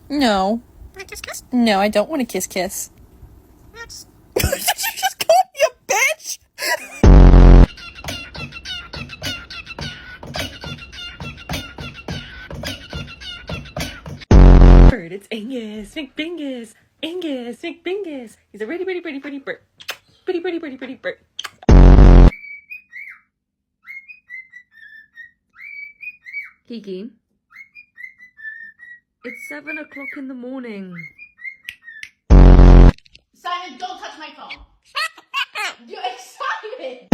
No. Kiss, kiss. No, I don't want to kiss kiss. That's... Did you just call me a bitch? Bird, it's Angus, McBingus. Angus, McBingus. He's a pretty bird. Pretty bird. Kiki, it's 7 o'clock in the morning. Simon, don't touch my phone. You're excited.